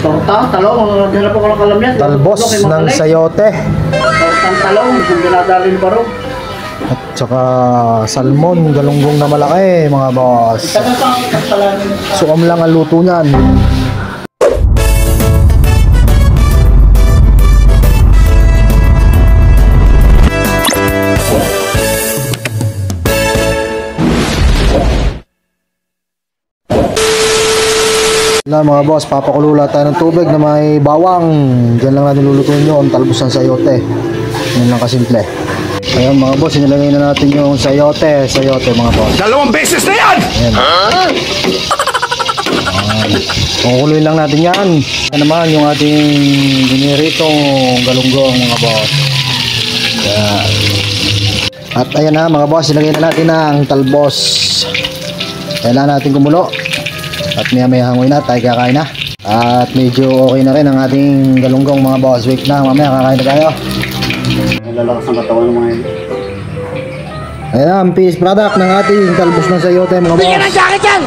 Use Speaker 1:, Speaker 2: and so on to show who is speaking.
Speaker 1: Torta, talong, hanap ako ng kalamyan.
Speaker 2: Talbos ng sayote.
Speaker 1: Tortang talong, kung dinadalin pa rin.
Speaker 2: At saka salmon, galunggong na malaki mga boss. Suam lang ang luto niyan. Na mga boss, papakulula tayo ng tubig na may bawang. Diyan lang natin lulutuin yun, talbos ng sayote. Yan lang kasimple. Ayan mga boss, inilagay na natin yung sayote mga boss.
Speaker 3: 2 beses na yan!
Speaker 2: Kukuloy lang natin yan. Yan naman yung ating giniritong galunggong mga boss. Yan. At ayan na mga boss, ilagay na natin ang talbos. Kailangan natin kumulo. At maya hangoy na, tayo kakain na. At medyo okay na rin ang ating galunggong mga boss. Wait na, mamaya kakain na tayo.
Speaker 1: Nalalakas ang katawan ng mga yun.
Speaker 2: Ayan ang finished product ng ating talbos ng sayote mga boss.
Speaker 3: Bigyan ng jacket yan!